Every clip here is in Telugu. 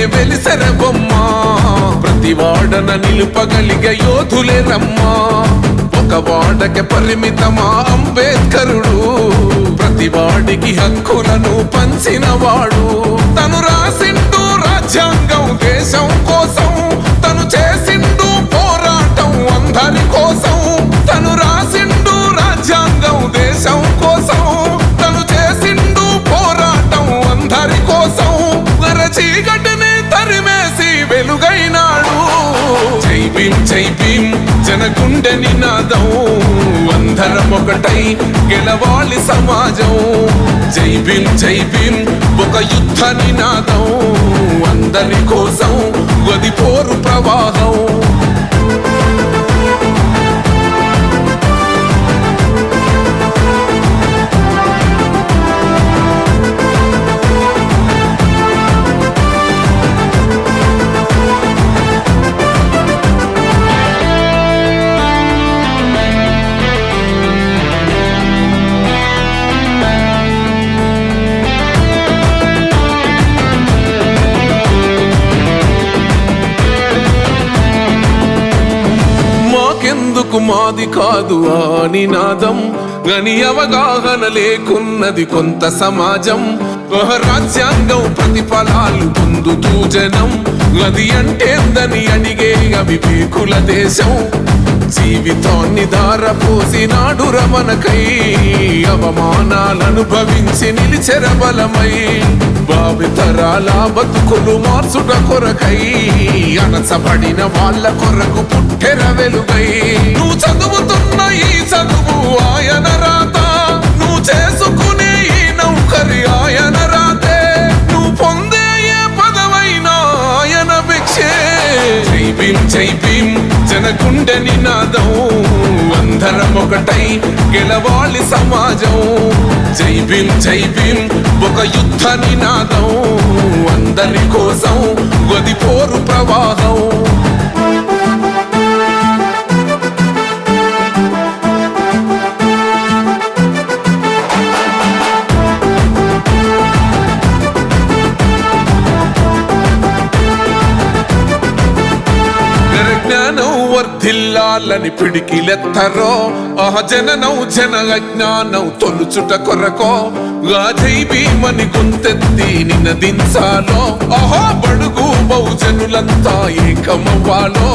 వెలిసెర బొమ్మ ప్రతి వాడన నిలుపగలిగే యోధులే రమ్మా ఒక వాడకి పరిమితమా అంబేద్కరుడు ప్రతి వాడికి హక్కులను పంచిన వాడు తను రాసిండు రాజ్యాంగం దేశం కోసం తను చేసిండు పోరాటం అందరి కోసం తను రాసిండు రాజ్యాంగం దేశం కోసం తను చేసిండు పోరాటం అందరి కోసం చీకటిని తరిమేసి వెలుగైనాడు జై భీమ్ జనగుండె నినాదం అందరం ఒకటై గెలవాలి సమాజం జై భీమ్ ఒక యుద్ధ నినాదం అందరి కోసం గది పోరు ప్రవాహం ఎందుకు మాది కాదు ఆ నినాదం గని అవగాహన లేకున్నది కొంత సమాజం రాజ్యాంగం ప్రతిఫలాలు పొందుతూ జనం అది అంటేందని అడిగే అవివేకుల దేశం జీవితాన్ని ధారపోసినాడు రమణకై అవమానాలను భవించి నిలిచెర బలమై భావితరాల బతుకులు మార్చుట కొరకై అణచబడిన వాళ్ళ కొరకు పుట్టెర వెలుగై నువ్వు చదువుతున్న ఈ చదువు ఆయన రాత నువ్వు చేసుకునే ఈ నౌకరి ఆయన రాతే నువ్వు పొందే ఏ పదవైనా ఆయన భిక్షే జై భీమ్ జనగుండె నినాదం అందరం ఒకటై గెలవాలి సమాజం జై భీమ్ ఒక యుద్ధ నినాదం అందరి కోసం గది పోరు ప్రవాహం వర్ధిల్లాలని పిడికిలెత్తరో జననం జన అజ్ఞానం తొలుచుట కొరకో జై భీమని గొంతెత్తి నినదించాలో బడుగు బహుజనులంతా ఏకమవ్వాలో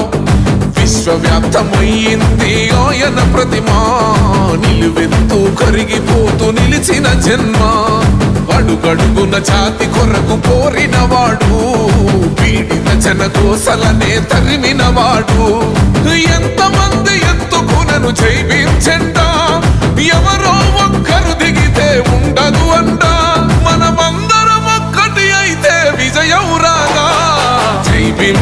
విశ్వవ్యాప్తమయ్యింది ఆయన ప్రతిమా నిలువెత్తు కరిగిపోతూ నిలిచిన జన్మ అడుగడుగున జాతి కొరకు పోరినవాడు పీడిత జనకోసలనే తరిమినవాడు ఎంతమంది ఎత్తుకునను జై భీమ్ జెండా ఎవరో ఒక్కరు దిగితే ఉండదు అంట మనమందరం ఒక్కటి అయితే విజయం రాగా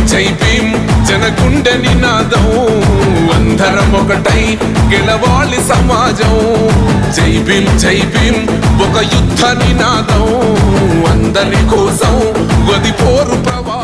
జై భీమ్ జనగుండె నినాదం అందరం ఒకటై గెలవాలి సమాజం జై భీమ్ ఒక యుద్ధ నినాదం అందరి కోసం గది పోరు ప్రవాహం